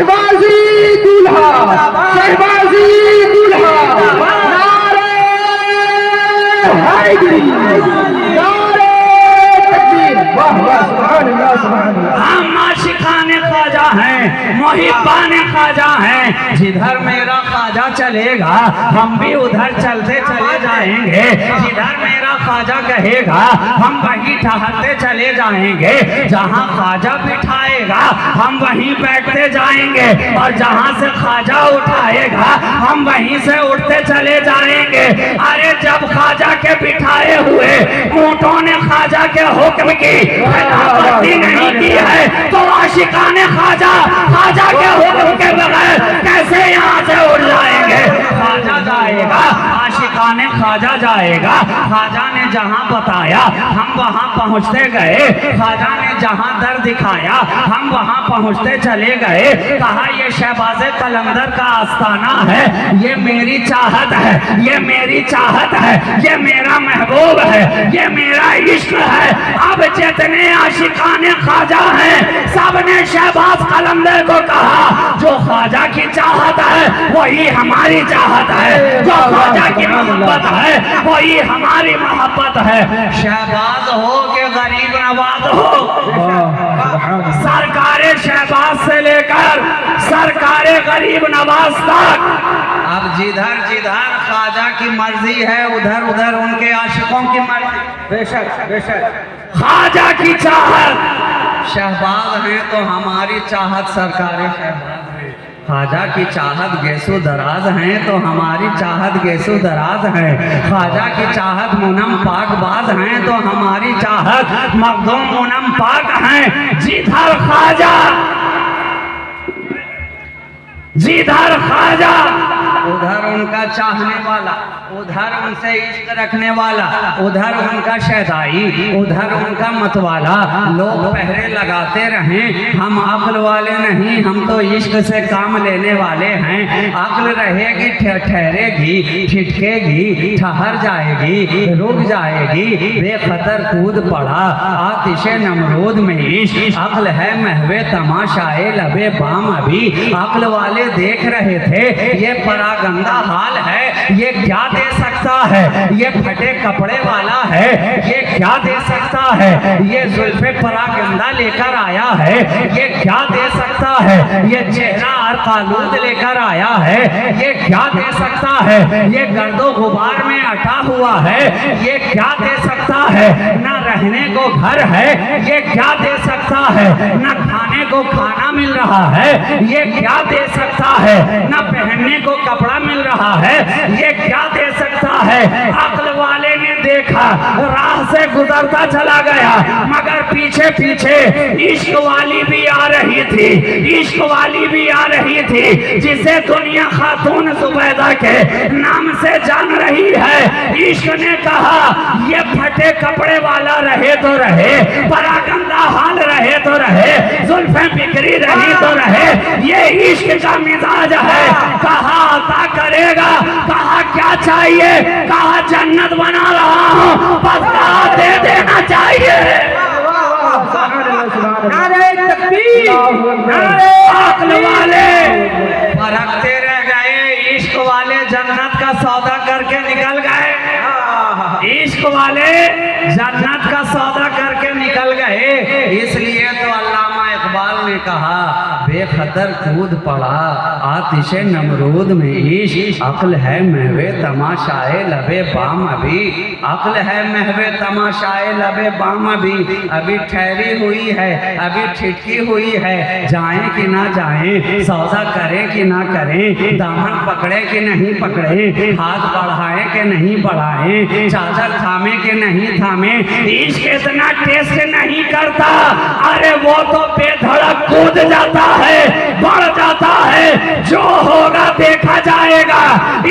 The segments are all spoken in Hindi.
शहबाजी दूल्हा, शहबाजी दूल्हा, नारे हैदरी, नारे तकबीर। वाह वाह, सुभान अल्लाह, सुभान अल्लाह। हम आशिकाने ख्वाजा हैं, मुहिब्बाने ख्वाजा हैं। जिधर मेरा ख्वाजा चलेगा हम भी उधर चलते चले जाएंगे। जिधर मेरा ख्वाजा कहेगा हम वहीं ठहरते चले जाएंगे। जहाँ ख्वाजा बिठाएगा हम वहीं बैठते जाएंगे, और जहाँ से ख्वाजा उठाएगा हम वहीं से उठते चले जाएंगे। अरे जब ख्वाजा के बिठाए हुए ऊँटों ने ख्वाजा के हुक्म की खिलाफवर्जी नहीं की है, तो आशिकाने ख्वाजा ख्वाजा के हुक्म के बगैर कैसे यहाँ से उड़ जाएंगे। ख्वाजा जाएगा, आशिकाने ख्वाजा जाएगा। ख्वाजा ने जहाँ बताया हम वहाँ पहुँचते गए। ख्वाजा ने जहाँ दर दिखाया हम वहाँ पहुँचते चले गए। कहा ये शहबाज़े कलंदर का आस्थाना है, ये मेरी चाहत है, ये मेरी चाहत है, ये मेरा महबूब है, ये मेरा इश्क है। अब जितने आशिकाने ख्वाजा हैं सबने शहबाज कलंदर को कहा जो ख्वाजा की चाहत है वही हमारी चाहत है, जो ख्वाजा की मोहब्बत है वही हमारी मोहब्बत है। शहबाज हो के गरीब नवाज हो, सरकारे शहबाज से लेकर सरकारे गरीब नवाज तक, अब जिधर जिधर ख्वाजा की मर्जी है उधर उधर उनके आशिकों की मर्जी। बेशक बेशक, ख्वाजा की चाहत शहबाज है तो हमारी चाहत सरकारे शहबाज है। ख्वाजा की चाहत गेसो दराज है तो हमारी चाहत गेसो दराज है। ख्वाजा की चाहत मुनम पाकबाज है तो हमारी चाहत मखदूम मुनम पाक है। जिधर ख्वाजा जिधर ख्वाजा उधर उनका चाहने वाला, उधर उनसे इश्क रखने वाला, उधर उनका शहदाई, उधर उनका मतवाला। लोग पहरे लगाते रहें, हम अक्ल वाले नहीं, हम तो इश्क से काम लेने वाले हैं। अक्ल रहेगी ठहरेगी, ठिठकेगी, ठहर जाएगी, रुक जाएगी। बेखतर कूद पड़ा आतिशे नमरूद में इश्क। अक्ल है महवे तमाशाए लबे बाम, अभी अक्ल वाले देख रहे थे ये परागंदा हाल है, ये क्या दे सकता है। ये फटे कपड़े वाला है, ये क्या दे सकता है। ये जुल्फे परागंदा लेकर आया है, ये क्या दे सकता है। ये चेहरा और कालूद लेकर आया है, ये क्या दे सकता है। ये गर्दो गुबार में अटा हुआ है, ये क्या दे सकता है। न रहने को घर है, ये क्या दे सकता है। न खाने को खाना मिल रहा है, ये क्या दे सकता है। न पहनने को कपड़ा मिल रहा है, ये क्या दे सकता है। अक्ल वाले ने देखा, राह से गुजरता चला गया, मगर पीछे पीछे इश्क वाली भी आ रही थी, इश्क वाली भी आ रही थी, जिसे दुनिया खातून जुबैदा के नाम से जान रही है। इश्क ने कहा ये फटे कपड़े वाला रहे तो रहे, परागंदा हाल रहे तो रहे, जुल्फें बिखरी रही तो रहे, ये इश्क का मिजाज है। कहा अता करेगा, कहा क्या चाहिए, कहा जन्नत बना रहा हूँ, बस कहा दे देना चाहिए। नारे तकबीर, नारे अक्ल वाले परखते रह गए, इश्क वाले जन्नत का सौदा करके निकल गए। इश्क वाले जन्नत का सौदा करके निकल गए। इसलिए तो अल्लामा इकबाल ने कहा बेखतर कूद पड़ा आतिशे नमरूद में इश्क। अक्ल है महवे तमाशाए लबे बाम, अभी अक्ल है महवे तमाशाए लबे बाम, अभी ठहरी हुई है, अभी ठिठकी हुई है। जाएं कि ना जाएं, सौदा करें कि ना करें, दामन पकड़े कि नहीं पकड़े, हाथ बढ़ाएं कि नहीं बढ़ाएं, चादर थामे कि नहीं थामे। इश्क इतना टेस्ट नहीं करता, अरे वो तो बेधड़क कूद जाता है, बढ़ जाता है, जो होगा देखा जाएगा।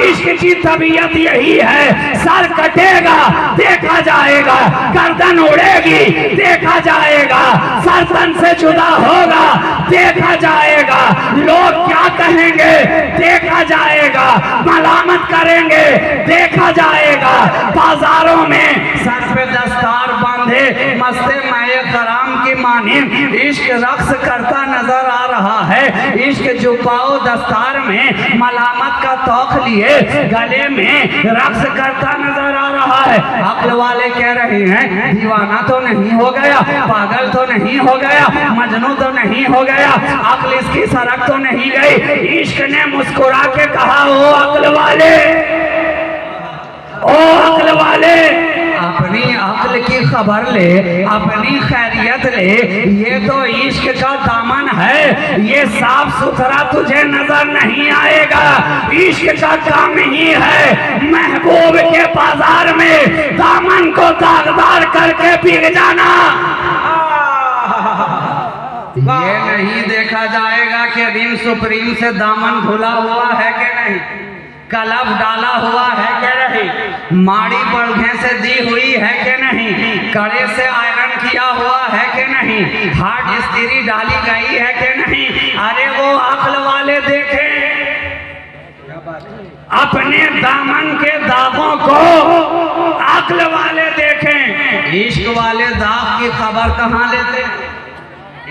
इश्क की तबीयत यही है, सर कटेगा देखा जाएगा, गर्दन उड़ेगी देखा जाएगा, सर तन से जुदा होगा देखा जाएगा, लोग क्या कहेंगे देखा जाएगा, मलामत करेंगे देखा जाएगा। बाजारों में सर पे दस्तार बांधे मस्ते माए कराम की मानिंद इश्क रक्स करता नजर आ रहा है, इश्क जुब्बाओ दस्तार में मलामत का तौख लिए गले में रक्स करता नजर आ रहा है। अक्ल वाले कह रहे हैं दीवाना तो नहीं हो गया, पागल तो नहीं हो गया, मजनू तो नहीं हो गया, अक्ल इसकी सरक तो नहीं गई। इश्क ने मुस्कुरा के कहा ओ अक्ल वाले, ओ अक्ल वाले, अपनी अक्ल की खबर ले, अपनी खैरियत ले। ये तो इश्क का दामन है, ये साफ सुथरा तुझे नजर नहीं आएगा। इश्क का काम ही है महबूब के बाजार में दामन को दागदार करके बिक जाना। ये नहीं देखा जाएगा कि रिम सुप्रीम से दामन धुला हुआ है कि नहीं, कलब डाला हुआ है कि नहीं, माड़ी बड़घे से दी हुई है कि नहीं, कड़े से आयरन किया हुआ है कि नहीं, हार्ड इस्त्री डाली गई है कि नहीं। अरे वो अक्ल वाले देखें अपने दामन के दागों को, अक्ल वाले देखें। इश्क वाले दाग की खबर कहाँ लेते हैं?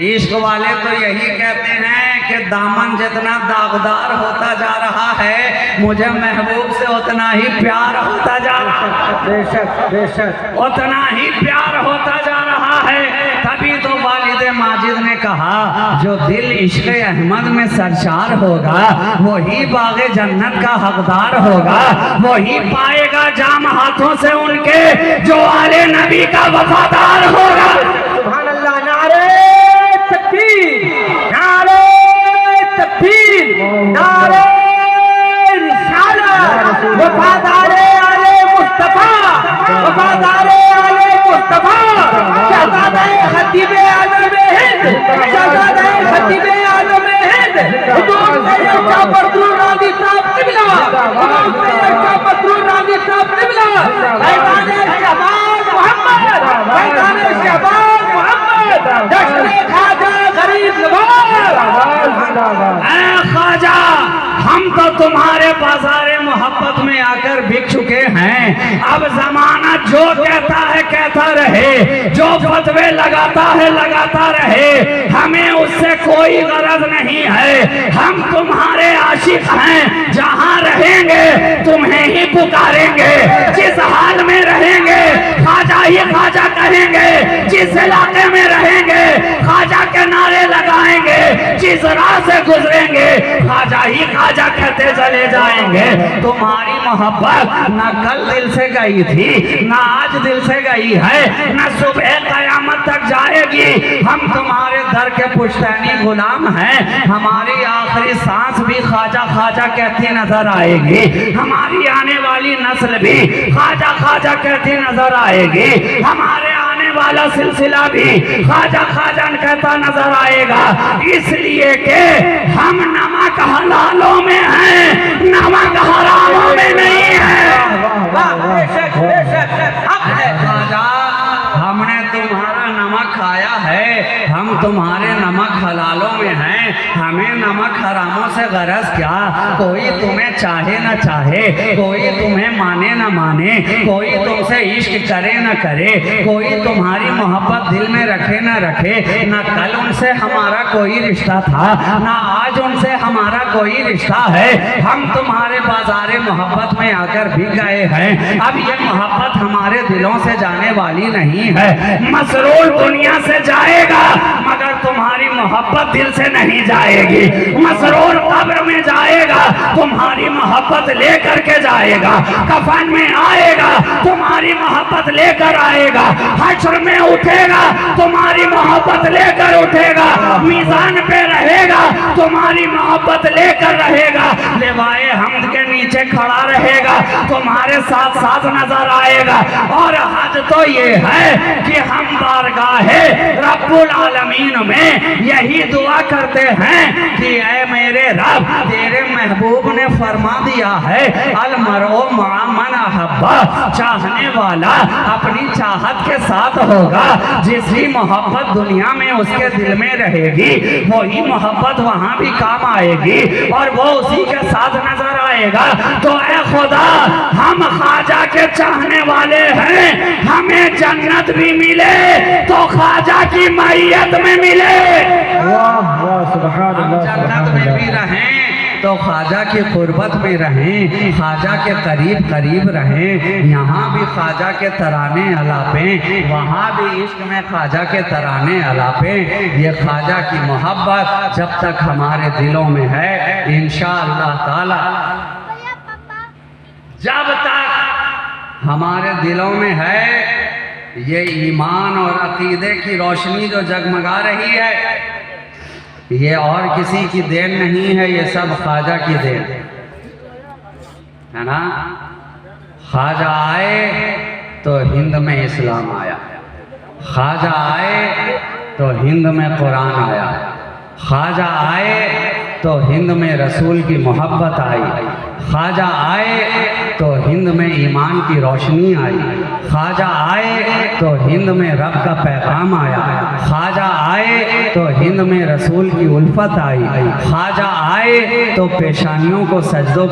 इश्क वाले तो यही कहते हैं कि दामन जितना दागदार होता जा रहा है मुझे महबूब से उतना ही प्यार होता जा रहा है, बेशक बेशक उतना ही प्यार होता जा रहा है। तभी तो वालिद माजिद ने कहा जो दिल इश्क अहमद में सरशार होगा वही बागे जन्नत का हकदार होगा, वही पाएगा जाम हाथों से उनके जो आले नबी का वफादार होगा। सुभान अल्लाह, नारे तकबीर, नारे तकबीर, नारे रिसालत, वफादारे आले मुस्तफा, वफादारे आले मुस्तफा, शहजादे खतीबे आलम हिंद, शहजादे खतीबे आलम हिंद, हुजूर सैयद जाफर दुरानी साहब क़िबला, हुजूर सैयद जाफर दुरानी साहब क़िबला, मैदाने शहबाज मोहम्मद, मैदाने शहबाज मोहम्मद, जश्न ख्वाजा गरीब नवाज। ऐ ख्वाजा, हम तो तुम्हारे बाजारे मोहब्बत में आकर बिक चुके हैं। अब जमाना जो कहता है कहता रहे, जो फतवे लगाता है लगाता रहे, हमें उससे कोई गरज नहीं है। हम तुम्हारे आशिक हैं, जहां रहेंगे तुम्हें ही पुकारेंगे, जिस हाल में रहेंगे ख्वाजा ही ख्वाजा कहेंगे, जिस इलाके में रहेंगे ख्वाजा के नारे लगाएंगे, जिस राह से गुजरेंगे ख्वाजा ही ख्वाजा कहते चले जाएंगे। तुम्हारी मोहब्बत न कल दिल से गई थी, न आज दिल से गई है, न सुबह कयामत तक जाएगी। हम तुम्हारे दर के पुश्तैनी गुलाम हैं, हमारी आखिरी सांस भी ख्वाजा ख्वाजा कहती नजर आएगी, हमारी आने वाली नस्ल भी ख्वाजा ख्वाजा कहती नजर आएगी, हमारे आने वाला सिलसिला भी ख्वाजा ख्वाजा कहता नजर आएगा। इसलिए कि हम नमक हलालों में हैं, नमक हरामों में नहीं है। बेशक बेशक हक है ख्वाजा, हमने तुम्हारा नमक खाया है, हम तुम्हारे नमक हलालों में हैं, हमें नमक हरामों से गरज क्या। कोई तुम्हें चाहे न चाहे, कोई तुम्हें माने न माने, कोई तुमसे इश्क करे न करे, कोई तुम्हारी मोहब्बत दिल में रखे न रखे, न कल उनसे हमारा कोई रिश्ता था, न आज उनसे हमारा कोई रिश्ता है। हम तुम्हारे बाजारे मोहब्बत में आकर बिक गए हैं। अब ये मोहब्बत हमारे दिलों से जाने वाली नहीं है। मसरूर दुनिया से जाएगा मगर तुम्हारी मोहब्बत दिल से नहीं जाएगी। मसरूर कब्र में जाएगा, तुम्हारी मोहब्बत लेकर के जाएगा। कफन में आएगा, तुम्हारी मोहब्बत लेकर आएगा। हश्र में उठेगा, तुम्हारी मोहब्बत लेकर उठेगा। मीज़ान पे रहेगा, तुम्हारी मोहब्बत लेकर रहेगा। लिवाए हम्द के नीचे खड़ा रहेगा, तुम्हारे साथ साथ नजर आएगा। और हज तो ये है कि हम बारगाहे रब्बुल आलमीन में यही दुआ करते हैं कि ऐ मेरे रब, तेरे महबूब ने फरमा दिया है अल मरओ मा मन अहब्बा, चाहने वाला अपनी चाहत के साथ होगा। जिसकी मोहब्बत दुनिया में उसके दिल में रहेगी वही मोहब्बत वहां भी काम आएगी और वो उसी के साथ नजर आएगा। तो ऐ खुदा, हम ख्वाजा के चाहने वाले हैं, हम हमें जन्नत भी मिले तो ख्वाजा की मैयत में मिले। वाह वाह सुभान हम अल्लाह जन्नत में भी रहें तो ख्वाजा की कुर्बत में रहें, ख्वाजा के करीब करीब रहें। यहाँ भी ख्वाजा के तराने अलापें, वहाँ भी इश्क में ख्वाजा के तराने अलापें। ये ख्वाजा की मोहब्बत जब तक हमारे दिलों में है, इंशाअल्लाह ताला जब तक हमारे दिलों में है, ये ईमान और अकीदे की रोशनी जो जगमगा रही है, ये और किसी की देन नहीं है, ये सब ख्वाजा की देन है ना। ख्वाजा आए तो हिंद में इस्लाम आया, ख्वाजा आए तो हिंद में कुरान आया, ख्वाजा आए तो हिंद में रसूल की मोहब्बत आई, ख्वाजा आए तो हिंद में ईमान की रोशनी आई, ख्वाजा आए तो हिंद में रब का पैगाम आया, ख्वाजा आए तो हिंद में रसूल की उल्फत आई, ख्वाजा आए तो पेशानियों को सजदों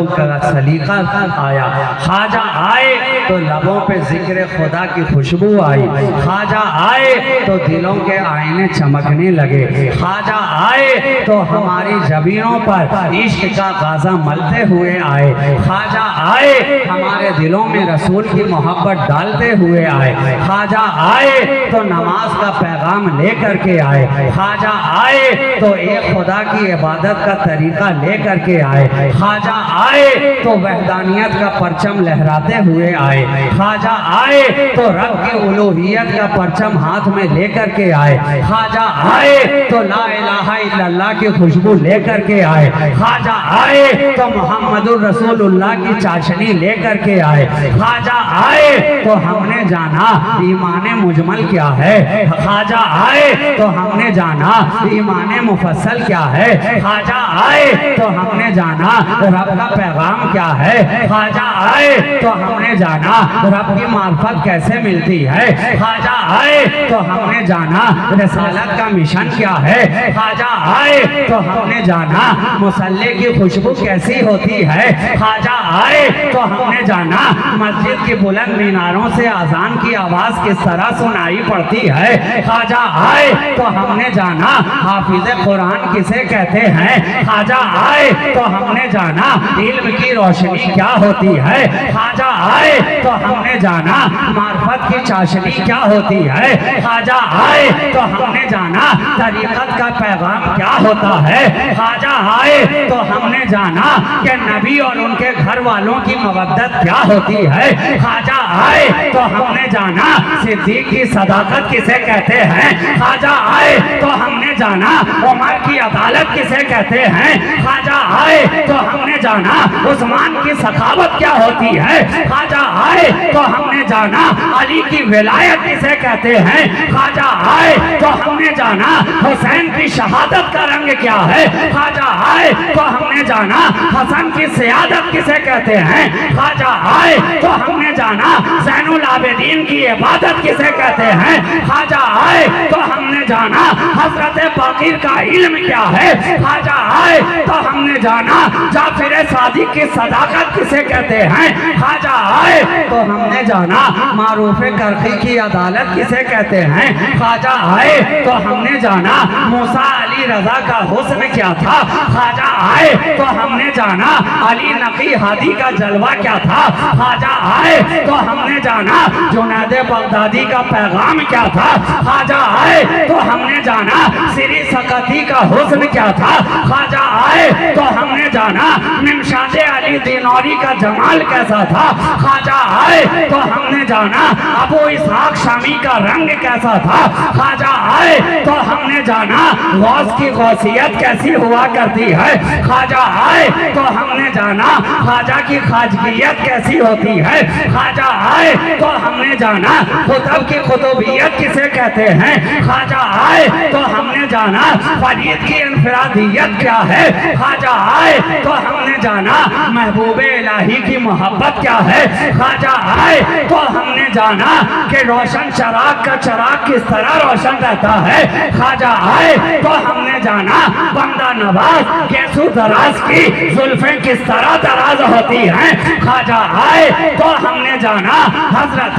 का सलीका आया, ख्वाजा आए तो लबों पे जिक्र खुदा की खुशबू आई, ख्वाजा आए तो दिलों के आईने चमकने लगे, ख्वाजा आए तो हमारी जबीनों पर इश्क का गाजा मलते हुए आए, ख्वाजा आए हमारे दिलों में रसूल की मोहब्बत डालते हुए आए, ख्वाजा आए तो नमाज का पैगाम लेकर के आए, ख्वाजा आए तो एक खुदा की इबादत का तरीका लेकर के आए, ख्वाजा आए तो वहदानियत का परचम लहराते हुए आए, ख्वाजा आए तो रब की उलूहियत का परचम हाथ में लेकर के आए, ख्वाजा आए तो ला इलाहा इल्लल्लाह की खुशबू लेकर के आए, ख्वाजा आए तो मोहम्मदुर रसूलुल्लाह की चाशनी लेकर के आए, ख्वाजा आए तो हमने जाना ईमान मुजमल क्या है, ख्वाजा आए तो हमने जाना ईमान मुफस्सल क्या है, ख्वाजा आए तो हमने जाना रब का पैगाम क्या है, ख्वाजा आए तो हमने जाना रब की मार्फत कैसे मिलती है, ख्वाजा आए तो हमने जाना रिसालत का मिशन क्या है, ख्वाजा आए तो हमने जाना मुसल्ले की खुशबू कैसी होती है, ख्वाजा आए तो हमने जाना मस्जिद की बुलंद मीनारों से अजान की आवाज किस तरह सुनाई पड़ती है, ख्वाजा आए तो हमने जाना हाफिज कुरान किसे कहते हैं, ख्वाजा आए तो हमने जाना इल्म की रोशनी क्या होती है, ख्वाजा आए तो हमने जाना मार्फत की चाशनी क्या होती है, ख्वाजा आए तो हमने जाना तरीकत का पैगाम क्या होता है, ख्वाजा आए तो हमने जाना कि नबी और उनके घर वालों की मवद्दत क्या होती है, ख्वाजा आए तो हमने जाना सिद्दीक की सदाकत किसे कहते हैं, ख्वाजा आए तो हमने जाना उमर की अदालत किसे कहते हैं, ख्वाजा आए तो हमने जाना उस्मान की सखावत क्या होती है, ख्वाजा आए तो हमने जाना अली की विलायत किसे कहते हैं, ख्वाजा आए तो हमने जाना हुसैन की शहादत का रंग क्या है, ख्वाजा आए तो हमने जाना हसन की सियादत किसे कहते हैं, ख्वाजा आए तो हमने जाना ज़ैनुल आबिदीन की इबादत किसे कहते हैं, ख्वाजा आए तो हमने जाना हजरत बाकिर का इल्म क्या है, ख्वाजा आए तो हमने जाना जाफिर सादिक की सदाकत किसे कहते हैं, ख्वाजा आए तो हमने जाना मारूफ करखी की अदालत किसे कहते हैं, ख्वाजा आए तो हमने जाना मूसा अली रजा का हुस्न क्या था, ख्वाजा आए तो हमने जाना अली नकी हादी का जलवा क्या था, ख्वाजा आए तो हमने जाना जुनैद बगदादी का पैगाम क्या था, ख्वाजा आए तो हमने जाना सिरी सकती का हुस्न क्या था, ख्वाजा आए तो हमने जाना निमशाद अली दिनौरी का जमाल कैसा था, ख्वाजा आए तो हमने जाना अबू इसहाक शामी का रंग कैसा था, ख्वाजा आए तो हमने जाना गौस की गौसियत कैसी हुआ करती है, ख्वाजा आए तो हमने जाना ख्वाजा की खाजगियत कैसी होती है, ख्वाजा आए तो हमने जाना खुतब की खुतुबियत किसे कहते हैं, ख्वाजा आए तो हमने जाना फरीद की इनफरादियत क्या है, ख्वाजा आए तो हमने जाना महबूब इलाही की मोहब्बत क्या है, ख्वाजा आए तो हमने जाना कि रोशन चराग का चराग किस तरह रोशन रहता है, ख्वाजा आए तो हम हमने जाना बंदा नवाज कैसू दराज की जुल्फें किस तरह दराज होती हैं। ख्वाजा आए तो हमने जाना हजरत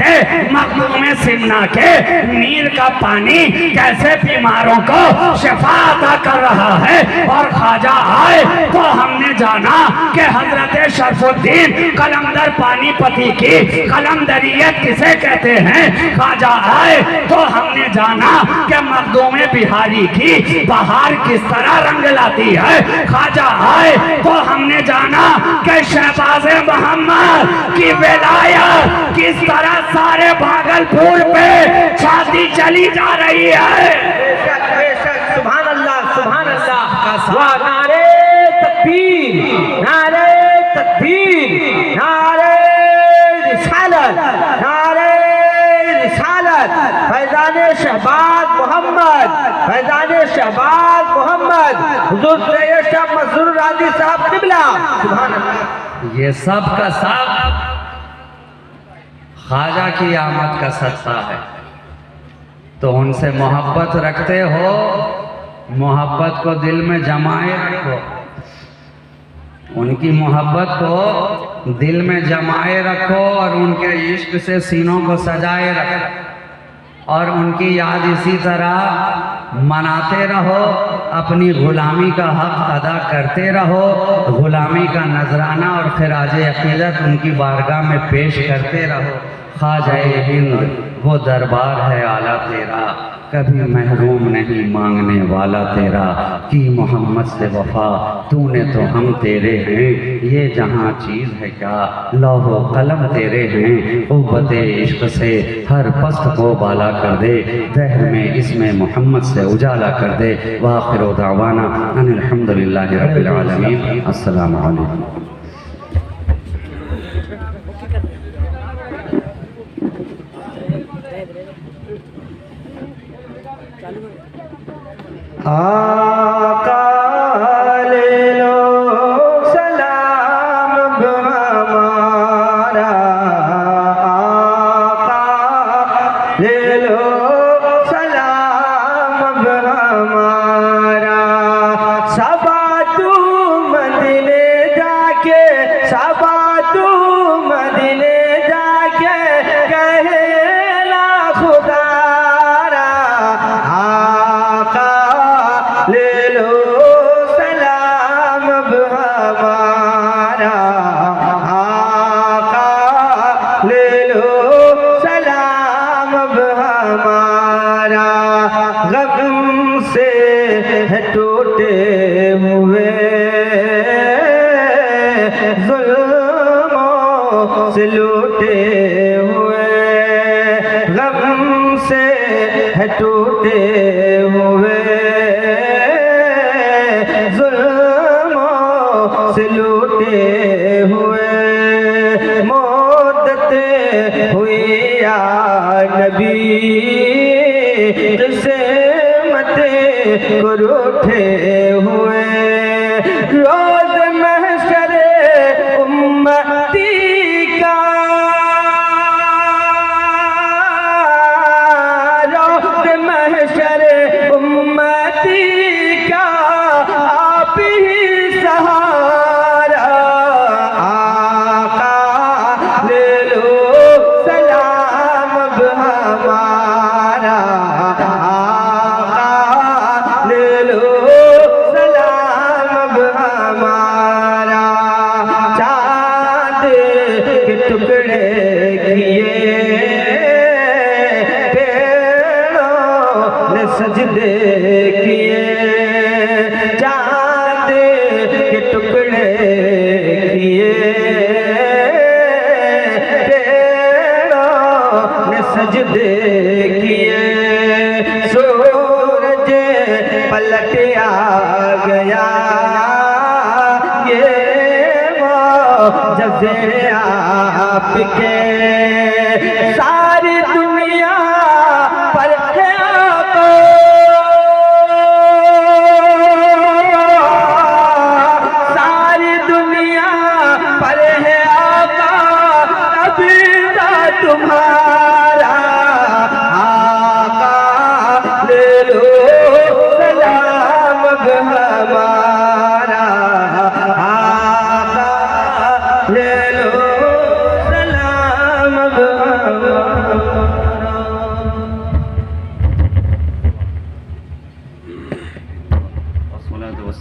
मखदूम सिमना के नीर का पानी कैसे बीमारों को शिफा अता कर रहा है। और ख्वाजा आए तो हमने जाना कि हजरत शरफुद्दीन कलंदर पानीपति की कलंदरियत किसे कहते हैं। ख्वाजा आए तो हमने जाना कि मखदूम बिहारी की बहार किस तरह रंग लाती है। ख्वाजा आए तो हमने जाना कि शहबाज मोहम्मद की विलायत किस तरह सारे भागलपुर पे छाती चली जा रही है। बेशक सुभान अल्लाह सुभान अल्लाह। वाह नारे तकबीर नारे तकबीर नारे रिसालत नारे रिसालत। फैजान शहबाज मोहम्मद फैजान शहबाज मोहम्मद हुजूर सैयद शाह मसरूर राजी साहब किबला सुभान अल्लाह। ये सब का सब ख्वाजा की आमद का सत्ता है। तो उनसे मोहब्बत रखते हो, मोहब्बत को दिल में जमाए रखो, उनकी मोहब्बत को दिल में जमाए रखो और उनके इश्क से सीनों को सजाए रखो और उनकी याद इसी तरह मनाते रहो। अपनी गुलामी का हक अदा करते रहो, गुलामी का नजराना और खिराज अकीदत उनकी बारगाह में पेश करते रहो। ख्वाजा हिंद वो दरबार है आला तेरा, कभी महरूम नहीं मांगने वाला तेरा। की मोहम्मद से वफा तूने तो हम तेरे हैं, ये जहाँ चीज़ है क्या लौहो कलम तेरे हैं। क़ुव्वत इश्क से हर पस्त को बाला कर दे, दहर में इसमें मोहम्मद से उजाला कर दे। वाखिर दावाना अनिल हम्दुलिल्लाहि रब्बिल आलमीन। अस्सलामु अलैकुम। आका ले लो सलाम हमारा, आका ले लो सलाम हमारा। सबा तू मदीने जाके सबा तू मदीने जाके कहना खुदारा। आका ले लो सलाम हमारा, आका ले लो सलाम हमारा। गम से है टूटे हुए जुल्मों से लूटे हुए, गम से है टूटे हुए जुल्मों से लूटे हुए। मोदत हुई या नबी से मते को रूठे हुए। रोज महशरे उम्मती का रोज महशरे उम्मती का आप ही सहारा। आका ले लो सलाम हमारा, आका ले लो सलाम हमारा। चाँद के टुकड़े किए पेड़ों ने सजदे किए, चाँद के टुकड़े किए पेड़ों ने सजदे किए। सूरज पलट आ गया ये मौजज़े आपके। सारी दुनिया पर है आका, सारी दुनिया पर है आका अबीदा तुम्हारा। आका ले लो सलाम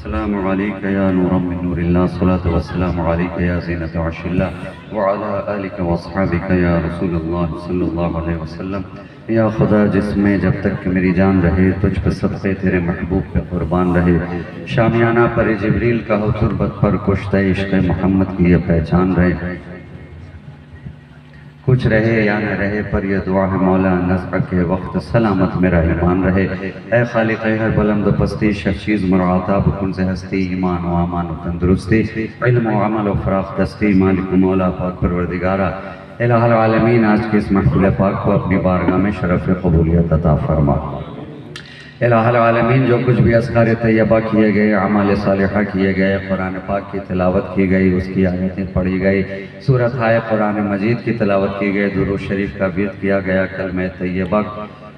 अस्सलामु अलैका या नूरम मिन नूरिल्लाह सल्लल्लाहु वस्सलामु अलैका या ज़ीनत अर्शिल्लाह व अला आलिका व अस्हाबिका या रसूलुल्लाह सल्लल्लाहु अलैहि वसल्लम। या खुदा, जिसमें जब तक कि मेरी जान रहे तुझ पर सदक़े तेरे महबूब पे कुर्बान रहे, शामियाना पर जिब्रील का हो तुरबत पर कुश्ते इश्क़ मोहम्मद की ये पहचान रहे। कुछ रहे या न रहे पर यह दुआ है मौला, नज़्र के वक्त सलामत मेरा ईमान रहे। ए खालिक़ हर बुलंद पस्ती, शख़ीज़ मुराता बुकुन से हस्ती, ईमान व अमान व तंदुरुस्ती, इल्म व अमल व फ़राख़ दस्ती, मालिक मौला पाक परवरदिगारा इलाहुल आलमीन, आज की इस महफ़िल पाक को अपनी बारगाह में शरफ़ क़बूलियत अता फरमा। इलाहुल आलमीन, जो कुछ भी अस्कार तैयबा किए गए, अमाल सालिहा किए गए, कुरान पाक की तिलावत की गई, उसकी आयतें पढ़ी गई, सूरत हाय कुरान मजीद की तिलावत की गई, दुरूद शरीफ का विर्द किया गया, कलमे तैयबा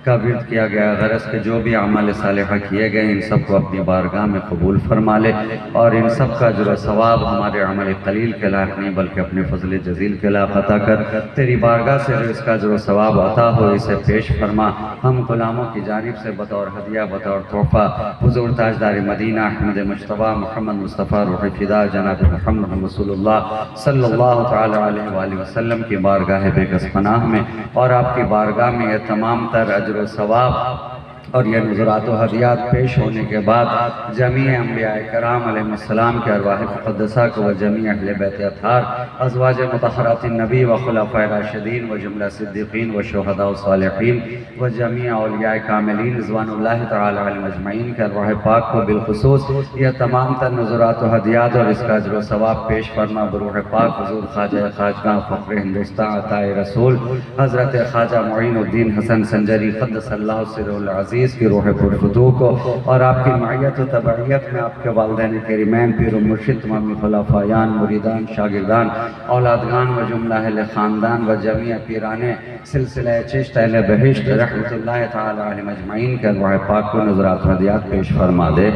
का विर्द किया गया, गरज के जो भी अमाल सालिहा किए गए इन सब को अपनी बारगाह में कबूल फरमा ले और इन सब का जो सवाब हमारे अमल कलील के लायक नहीं बल्कि अपने फजल जजील के लायक अता कर। तेरी बारगाह से जो इसका जो सवाब अता हो इसे पेश फरमा। हम गुलामों की जानिब से बतौर हदिया बतौर तोहफ़ा हुज़ूर ताजदार मदीना अहमद मुश्तबा मोहम्मद मुस्तफ़ा रूह फ़िदा जनाब मुहम्मद रसूलुल्लाह सल्लल्लाहु तआला अलैहि वसल्लम की बारगाह बेकस पनाह में और आपकी बारगाह में ये तमाम तर अजर सवाब और यह नज़रात व हदियात पेश होने के बाद जमी अम्बिया कराम अलैहिस्सलाम के अरवाह मुक़द्दसा को व जमी अहले बैत अत्हार अज़वाज मुतहहरातिन नबी व खुलफ़ाए राशिदीन व जुमला सिद्दीक़ीन व शुहदा व सालिहीन व जमी औलिया कामिलीन रिज़वानुल्लाहि तआला अलैहिम अजमईन के अरवाह पाक को बिलख़ुसूस यह तमाम तर नज़रात व हदियात और इसका अजर व सवाब पेश फरमा। बरूह पाक हुज़ूर ख्वाजा ख़ाजगाह फ़ख्र हिंदुस्तान अताए रसूल हज़रत ख्वाजा मुईनुद्दीन हसन संजरी क़द्दसल्लाहु सिर्रुल अज़ीज़ की रूह पुरफ़ुतू को और आपकी मायत व तबइयत में आपके वालिदैन करीमैन पीर व मुर्शिद तमामी खुलाफायान मुरीदान शागिर्दान औलादगान व जुमला अहले ख़ानदान व जमी पीराने सिलसिला चिश्त अहले बहिश्त रहमतुल्लाहि तआला अलैहिम अजमईन के अरवाह पाक को नज़रात व हदियात पेश फरमा दे।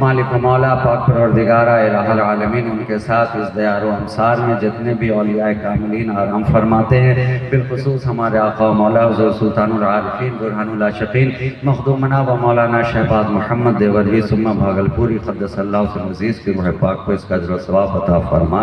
मालिक मौला पाक परवरदिगारा इलाहुल आलमीन, उनके साथ इस दयार व अमसार में जितने भी औलिया कामिलीन आराम फरमाते हैं, बिलख़ुसूस हमारे आका मौला हुज़ूर सुल्तानुल आरिफ़ीन बुरहानुल आशिक़ीन मखदूमना व मौलाना शहबाज मोहम्मद देवरवी सुम्मा भागलपुरी क़द्दसल्लाहु सिर्रहु अज़ीज़ की रूह पाक को इसका अजर व सवाब अता फरमा।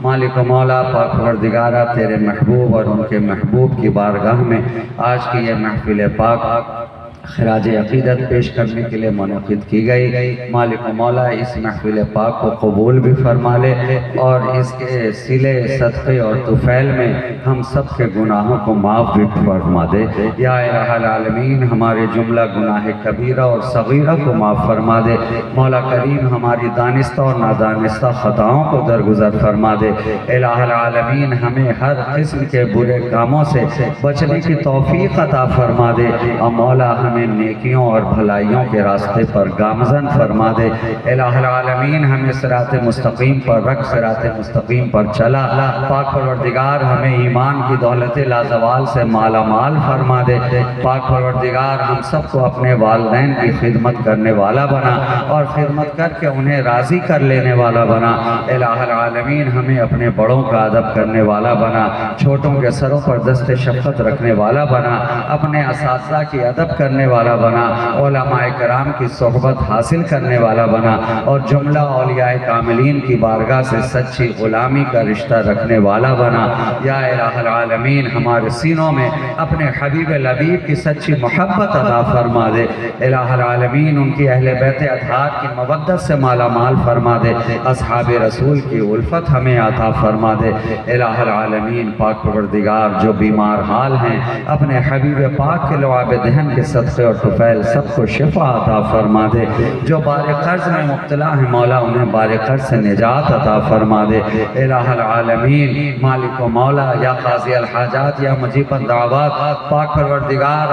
मालिक मौला पाक परवरदिगारा, तेरे महबूब और उनके महबूब की बारगाह में आज की ये महफिल पाक खराज अक़ीदत पेश करने के लिए मुनक़िद की गई। मालिक मौला, इस महफिल पाक को कबूल भी फरमा ले और इसके सिले सदक़े और तुफ़ैल में हम सब के गुनाहों को माफ़ भी फरमा दे। या इलाहुल आलमीन, हमारे जुमला गुनाह कबीरा और सगीरा को माफ़ फरमा दे। मौला करीम, हमारी दानिस्ता और नादानिस्ता ख़ताओं को दरगुज़र फरमा दे। इलाहुल आलमीन, हमें हर किस्म के बुरे कामों से बचने की तौफ़ीक़ अता फरमा दे और मौला हमें नेकियों और भलाइयों के रास्ते पर गामज़न फरमा दे। इलाहुल आलमीन, हमें सिरात मुस्तकीम पर रख, सिरात मुस्तकीम पर चला। पाक परवरदिगार, हमें ईमान की दौलत लाजवाल से माला माल फरमा दे। पाक परवरदिगार, हम सबको अपने वालिदैन की खिदमत करने वाला बना और खिदमत करके उन्हें राज़ी कर लेने वाला बना। इलाहुल आलमीन, हमें अपने बड़ों का अदब करने वाला बना, छोटों के सरों पर दस्ते शफ़क़त रखने वाला बना, अपने असातिज़ा की अदब करने वाला बना, उलमाए कराम की सोहबत हासिल करने वाला बना और जुमला औलियाए कामिलीन की बारगाह से सच्ची गुलामी का रिश्ता रखने वाला बना। या इलाहुल आलमीन, हमारे सीनों में अपने हबीब लबीब की सच्ची मोहब्बत अता फरमा दे। इलाहुल आलमीन, उनकी अहले बैत अत्हार की मवद्दत से माला माल फरमा दे। असहाब रसूल की उल्फत हमें अता फरमा दे। इलाहुल आलमीन, पाक परवरदिगार, जो बीमार हाल हैं अपने हबीब पाक के लवाब दहन के सदक़े और तुफ़ैल सबको शिफा अता फरमा दे। जो बारे कर्ज में मुब्तला है मौला, उन्हें बारे कर्ज से निजात अता फरमा दे। इलाहुल आलमीन, मालिक व मौला, या क़ाज़ी अल हाजात, या मुजीब दावत, पाक परवरदिगार,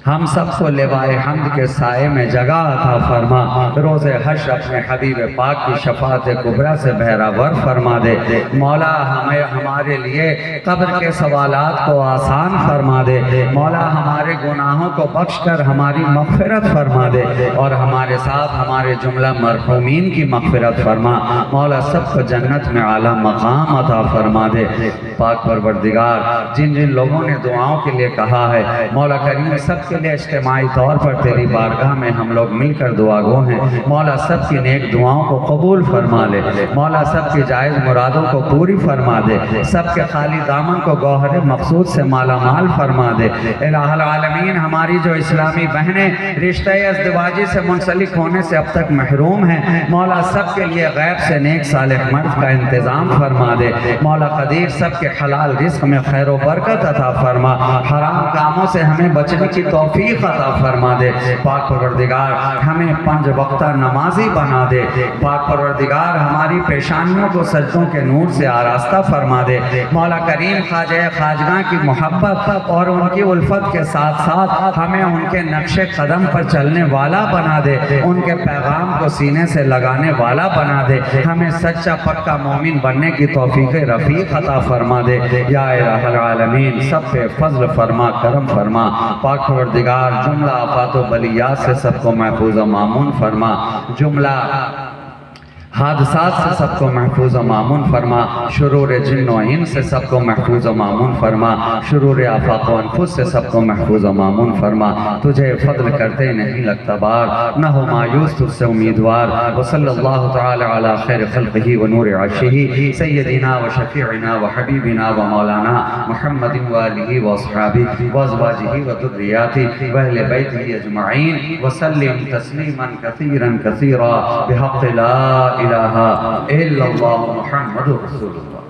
हम सबको लिवाए हम्द के साए में जगह अता फरमा। रोज़े हश्र अपने हबीब पाक की शफ़ाअत कुबरा से बहरावर फरमा दे। मौला, हमें हमारे लिए कब्र के सवालात को आसान फरमा दे। मौला, हमारे गुनाहों को बख्श कर हमारी मग़फ़िरत फरमा दे और हमारे साथ हमारे जुमला मरहूमीन की मग़फ़िरत फरमा। मौला, सबको जन्नत में आला मकाम अता फरमा दे। पाक परवरदिगार, जिन जिन लोगों ने दुआओं के लिए कहा है मौला करीम, सबके लिए इज्तिमाई तौर पर तेरी बारगाह में हम लोग मिलकर दुआगो हैं। मौला सब की नेक दुआओं को कबूल फरमा ले। मौला सब की जायज़ मुरादों को पूरी फरमा दे। सब के खाली दामन को गौहर मकसूद से माला माल फरमा दे। इलाहुल आलमीन, हमारी जो इस्लामी बहनें रिश्ते अज़दवाजी से मुंसलिक होने से अब तक महरूम हैं, मौला सब के लिए गैब से नेक सालिह मर्द का इंतज़ाम फरमा दे। मौला कदीर सब के हलाल रिस्क में खैर व बरकत अता फरमा। हराम कामों से हमें बचने की तौफीक अता फरमा दे। पाक परवरदिगार हमें 5 वक्ता नमाजी बना दे। पाक परवरदिगार हमारी पेशानियों को सज्जों के नूर से आरास्ता फरमा दे। मौला करीम ख्वाजा ख्वाजगा की मोहब्बत और उनकी उल्फत के साथ साथ हमें उनके नक्शे कदम पर चलने वाला बना दे। उनके पैगाम को सीने से लगाने वाला बना दे। हमें सच्चा पक्का मोमिन बनने की तौफीक रफ़ीक अता फरमा दे। या इलाहुल आलमीन, सब पे फजल फरमा, करम फरमा। पाक परवरदिगार जुमला आफात व बलियात से सबको महफूज व मामून फरमा। जुमला हादसात से सबको महफूज व मामून फरमा। शुरूर जिन्न व इंस से सबको महफूज व मामून फरमा। शुरूर आफाक व अनफुस से सबको महफूज व मामून फरमा। तुझे फजल करते नहीं लगता बार, न हो मायूस तुझसे उम्मीदवार। व सल्लल्लाहु तआला अला खैर खल्क़िही व नूर अर्शिही सय्यदिना व शफ़ीइना व हबीबिना व मौलाना मुहम्मदिन व आलिहि व अस्हाबिही व अज़वाजिही व ज़ुर्रिय्यातिही व अहले बैतिही अजमईन व सल्लिम तस्लीमन कसीरन कसीरा बिहक़्क़ि ला इलाहा इल्लल्लाह मुहम्मदुर रसूलुल्लाह।